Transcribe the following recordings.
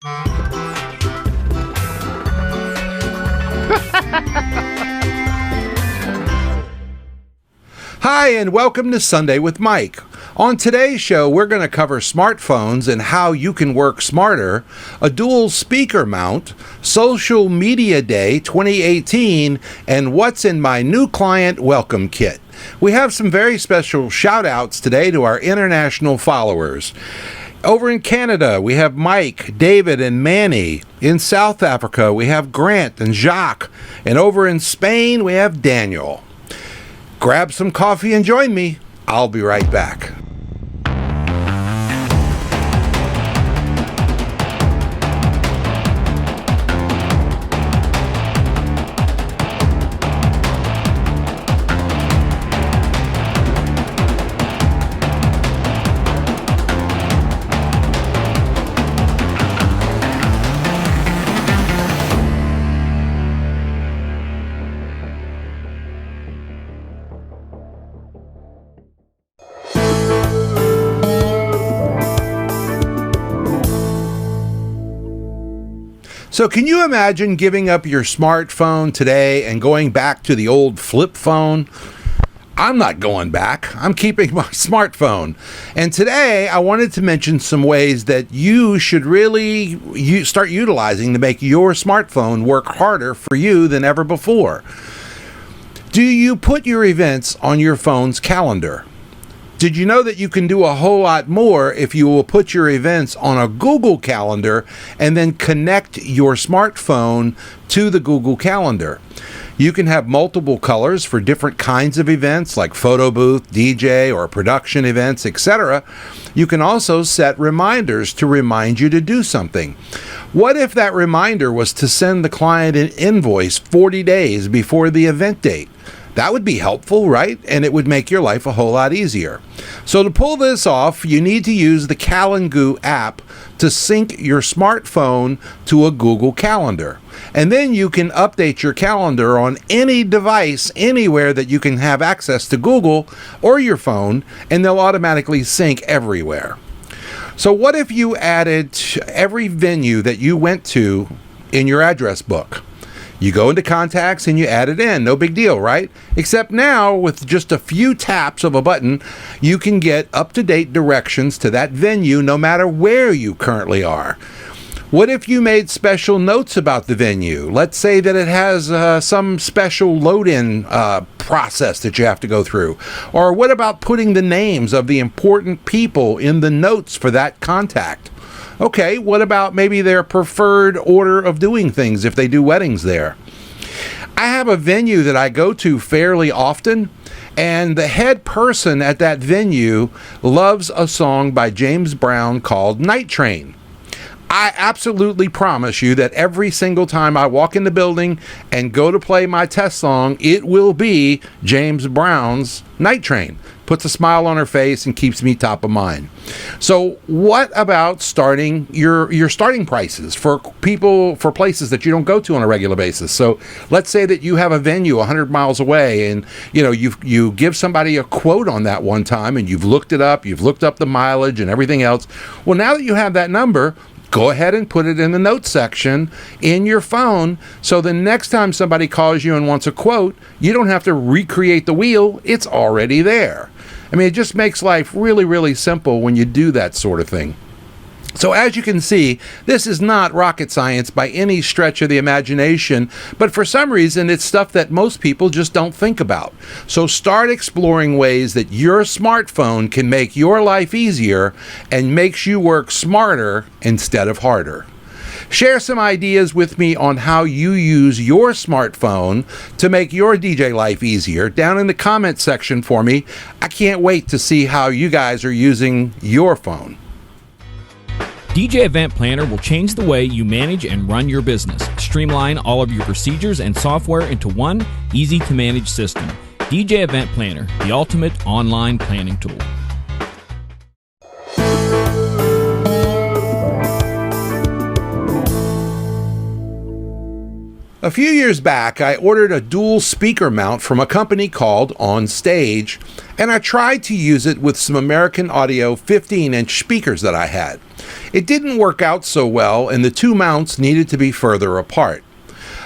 Hi, and welcome to Sunday with Mike. On today's show, we're going to cover smartphones and how you can work smarter, a dual speaker mount, Social Media Day 2018, and what's in my new client welcome kit. We have some very special shout-outs today to our international followers. Over in Canada, we have Mike, David, and Manny. In South Africa, we have Grant and Jacques. And over in Spain, we have Daniel. Grab some coffee and join me. I'll be right back. So can you imagine giving up your smartphone today and going back to the old flip phone? I'm not going back. I'm keeping my smartphone. And today I wanted to mention some ways that you should really start utilizing to make your smartphone work harder for you than ever before. Do you put your events on your phone's calendar? Did you know that you can do a whole lot more if you will put your events on a Google Calendar and then connect your smartphone to the Google Calendar? You can have multiple colors for different kinds of events like photo booth, DJ, or production events, etc. You can also set reminders to remind you to do something. What if that reminder was to send the client an invoice 40 days before the event date? That would be helpful, right? And it would make your life a whole lot easier. So to pull this off, you need to use the Calendar app to sync your smartphone to a Google Calendar. And then you can update your calendar on any device, anywhere that you can have access to Google or your phone, and they'll automatically sync everywhere. So what if you added every venue that you went to in your address book? You go into contacts and you add it in. No big deal, right? Except now, with just a few taps of a button, you can get up-to-date directions to that venue no matter where you currently are. What if you made special notes about the venue? Let's say that it has some special load-in process that you have to go through. Or what about putting the names of the important people in the notes for that contact? Okay, what about maybe their preferred order of doing things if they do weddings there? I have a venue that I go to fairly often, and the head person at that venue loves a song by James Brown called Night Train. I absolutely promise you that every single time I walk in the building and go to play my test song, it will be James Brown's Night Train. Puts a smile on her face and keeps me top of mind. So what about starting your starting prices for places that you don't go to on a regular basis? So let's say that you have a venue 100 miles away, and you give somebody a quote on that one time, and you've looked it up, you've looked up the mileage and everything else. Well, now that you have that number, go ahead and put it in the notes section in your phone, so the next time somebody calls you and wants a quote, you don't have to recreate the wheel. It's already there. I mean, it just makes life really, really simple when you do that sort of thing. So as you can see, this is not rocket science by any stretch of the imagination, but for some reason, it's stuff that most people just don't think about. So start exploring ways that your smartphone can make your life easier and makes you work smarter instead of harder. Share some ideas with me on how you use your smartphone to make your DJ life easier down in the comment section for me. I can't wait to see how you guys are using your phone. DJ Event Planner will change the way you manage and run your business. Streamline all of your procedures and software into one easy-to-manage system. DJ Event Planner, the ultimate online planning tool. A few years back, I ordered a dual speaker mount from a company called On Stage, and I tried to use it with some American Audio 15-inch speakers that I had. It didn't work out so well, and the two mounts needed to be further apart.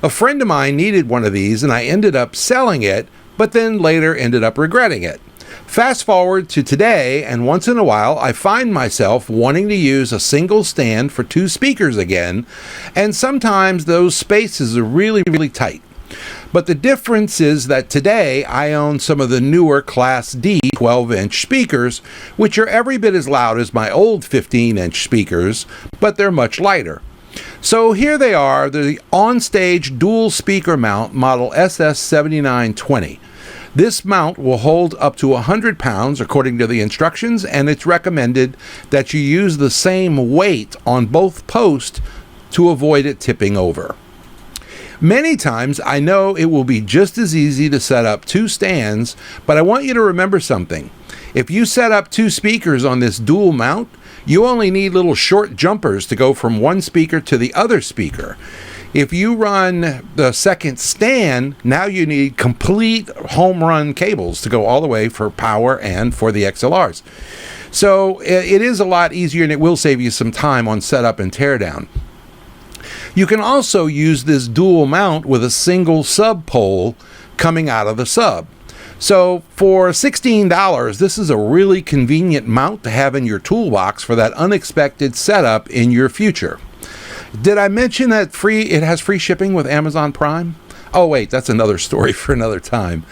A friend of mine needed one of these, and I ended up selling it, but then later ended up regretting it. Fast forward to today, and once in a while, I find myself wanting to use a single stand for two speakers again, and sometimes those spaces are really, really tight. But the difference is that today I own some of the newer Class D 12-inch speakers, which are every bit as loud as my old 15-inch speakers, but they're much lighter. So here they are, the on-stage dual speaker mount model SS7920. This mount will hold up to 100 pounds according to the instructions, and it's recommended that you use the same weight on both posts to avoid it tipping over. Many times I know it will be just as easy to set up two stands, but I want you to remember something. If you set up two speakers on this dual mount, you only need little short jumpers to go from one speaker to the other speaker. If you run the second stand, now you need complete home run cables to go all the way for power and for the XLRs. So it is a lot easier, and it will save you some time on setup and teardown. You can also use this dual mount with a single sub pole coming out of the sub. So for $16, this is a really convenient mount to have in your toolbox for that unexpected setup in your future. Did I mention that it has free shipping with Amazon Prime? Oh wait, that's another story for another time.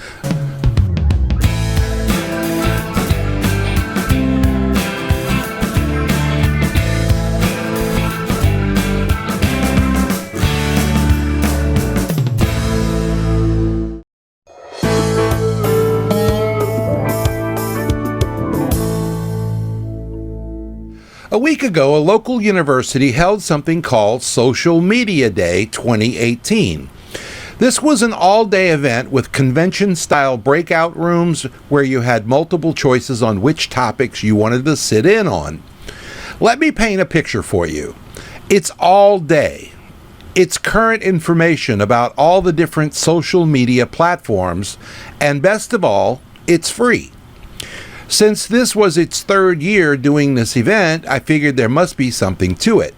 A week ago, a local university held something called Social Media Day 2018. This was an all-day event with convention-style breakout rooms where you had multiple choices on which topics you wanted to sit in on. Let me paint a picture for you. It's all day. It's current information about all the different social media platforms, and best of all, it's free. Since this was its third year doing this event, I figured there must be something to it.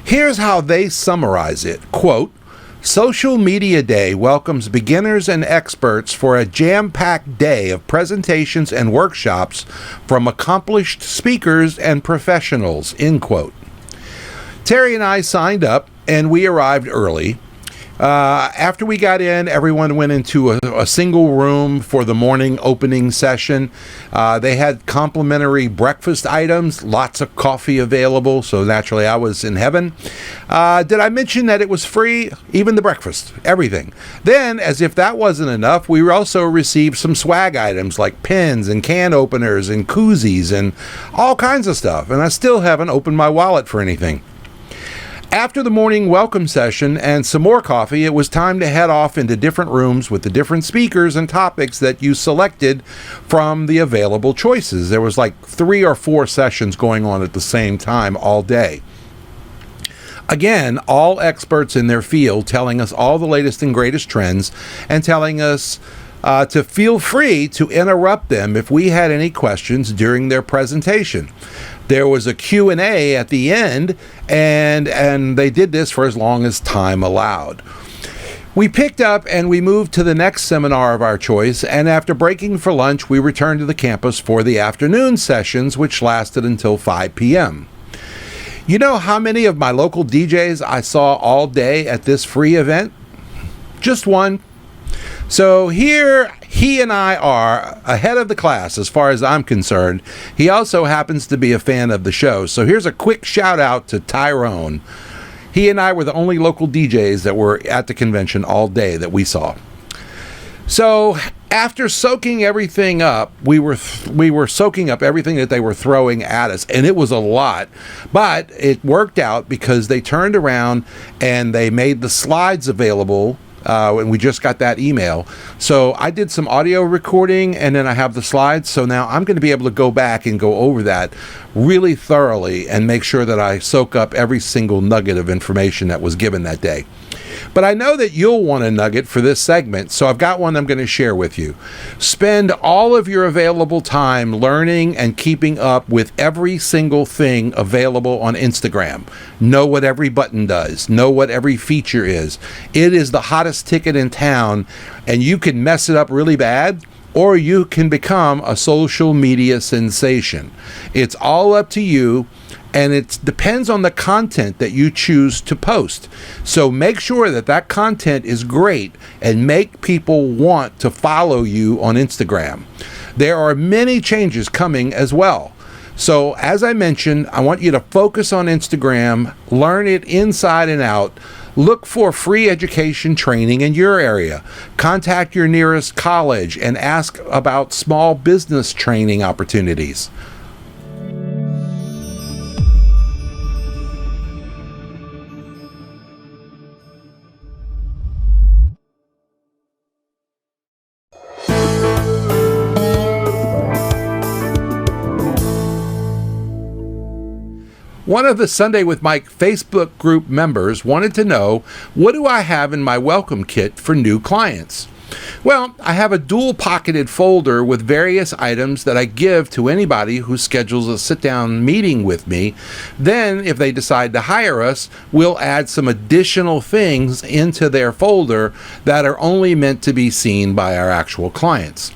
Here's how they summarize it. Quote, Social Media Day welcomes beginners and experts for a jam-packed day of presentations and workshops from accomplished speakers and professionals, end quote. Terry and I signed up, and we arrived early. After we got in, everyone went into a single room for the morning opening session. They had complimentary breakfast items, lots of coffee available, so naturally I was in heaven. Did I mention that it was free? Even the breakfast, everything. Then, as if that wasn't enough, we also received some swag items like pens and can openers and koozies and all kinds of stuff, and I still haven't opened my wallet for anything. After the morning welcome session and some more coffee, it was time to head off into different rooms with the different speakers and topics that you selected from the available choices. There was like 3 or 4 sessions going on at the same time all day. Again, all experts in their field telling us all the latest and greatest trends and telling us to feel free to interrupt them if we had any questions during their presentation. There was a Q&A at the end, and they did this for as long as time allowed. We picked up and we moved to the next seminar of our choice, and after breaking for lunch, we returned to the campus for the afternoon sessions, which lasted until 5 p.m. You know how many of my local DJs I saw all day at this free event? Just one. So here he and I are ahead of the class as far as I'm concerned. He also happens to be a fan of the show. So here's a quick shout out to Tyrone. He and I were the only local DJs that were at the convention all day that we saw. So after soaking everything up, we were soaking up everything that they were throwing at us, and it was a lot. But it worked out because they turned around and they made the slides available. And we just got that email. So I did some audio recording, and then I have the slides. So now I'm going to be able to go back and go over that really thoroughly and make sure that I soak up every single nugget of information that was given that day. But I know that you'll want a nugget for this segment, so I've got one I'm going to share with you. Spend all of your available time learning and keeping up with every single thing available on Instagram. Know what every button does. Know what every feature is. It is the hottest ticket in town, and you can mess it up really bad, or you can become a social media sensation. It's all up to you, and it depends on the content that you choose to post. So make sure that that content is great and make people want to follow you on Instagram. There are many changes coming as well. So as I mentioned, I want you to focus on Instagram, learn it inside and out. Look for free education training in your area. Contact your nearest college and ask about small business training opportunities. One of the Sunday with Mike Facebook group members wanted to know, what do I have in my welcome kit for new clients? Well, I have a dual-pocketed folder with various items that I give to anybody who schedules a sit-down meeting with me. Then, if they decide to hire us, we'll add some additional things into their folder that are only meant to be seen by our actual clients.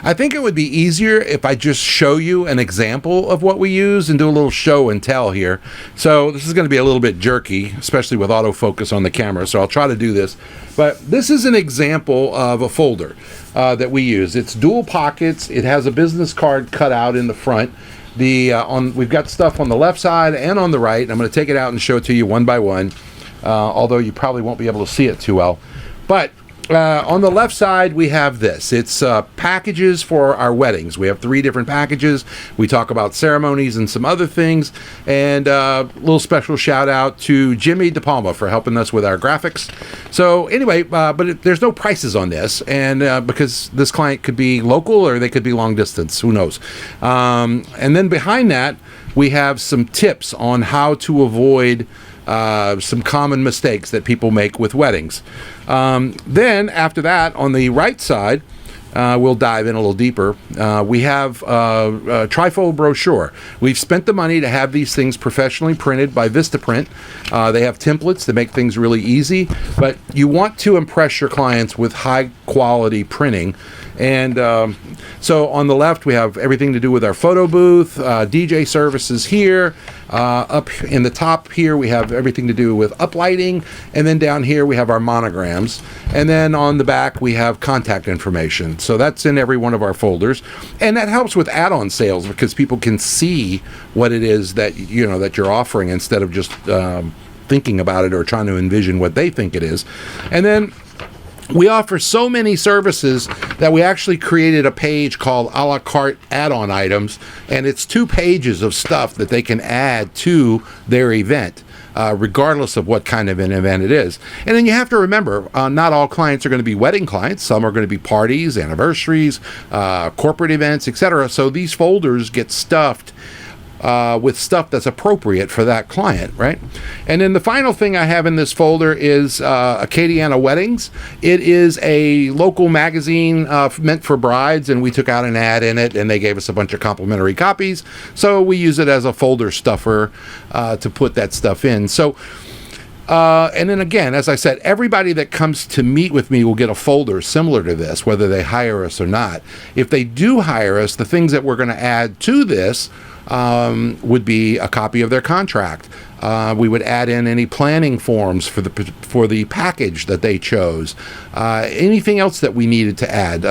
I think it would be easier if I just show you an example of what we use and do a little show and tell here. So this is going to be a little bit jerky, especially with autofocus on the camera, so I'll try to do this. But this is an example of a folder that we use. It's dual pockets. It has a business card cut out in the front. We've got stuff on the left side and on the right. I'm going to take it out and show it to you one by one, although you probably won't be able to see it too well. But on the left side, we have this. It's packages for our weddings. We have 3 different packages. We talk about ceremonies and some other things. And a little special shout out to Jimmy DePalma for helping us with our graphics. So anyway, there's no prices on this, and because this client could be local or they could be long distance. Who knows? And then behind that, we have some tips on how to avoid some common mistakes that people make with weddings. Then after that, on the right side, we'll dive in a little deeper. We have a trifold brochure. We've spent the money to have these things professionally printed by Vistaprint. They have templates that make things really easy, but you want to impress your clients with high quality printing. And so on the left, we have everything to do with our photo booth, DJ services here. Up in the top here, we have everything to do with uplighting. And then down here, we have our monograms. And then on the back, we have contact information. So that's in every one of our folders. And that helps with add-on sales because people can see what it is that, that you're offering instead of just thinking about it or trying to envision what they think it is. And then we offer so many services that we actually created a page called a la carte add-on items, and it's 2 pages of stuff that they can add to their event, regardless of what kind of an event it is. And then you have to remember, not all clients are going to be wedding clients. Some are going to be parties, anniversaries, corporate events, etc. So these folders get stuffed with stuff that's appropriate for that client, right? And then the final thing I have in this folder is Acadiana Weddings. It is a local magazine meant for brides, and we took out an ad in it, and they gave us a bunch of complimentary copies. So we use it as a folder stuffer to put that stuff in. So and then again, as I said, everybody that comes to meet with me will get a folder similar to this, whether they hire us or not. If they do hire us, the things that we're going to add to this would be a copy of their contract. We would add in any planning forms for the package that they chose. Anything else that we needed to add.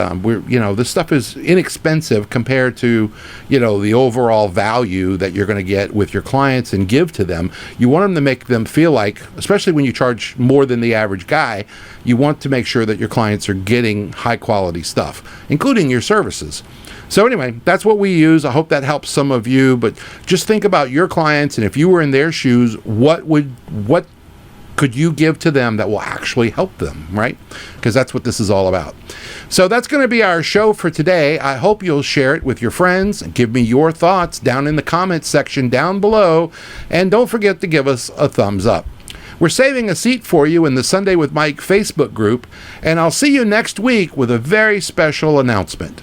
This stuff is inexpensive compared to, the overall value that you're going to get with your clients and give to them. You want them to make them feel like, especially when you charge more than the average guy, you want to make sure that your clients are getting high quality stuff, including your services. So anyway, that's what we use. I hope that helps some of you, but just think about your clients, and if you were in their shoes, what could you give to them that will actually help them, right? Because that's what this is all about. So that's going to be our show for today. I hope you'll share it with your friends and give me your thoughts down in the comments section down below, and don't forget to give us a thumbs up. We're saving a seat for you in the Sunday with Mike Facebook group, and I'll see you next week with a very special announcement.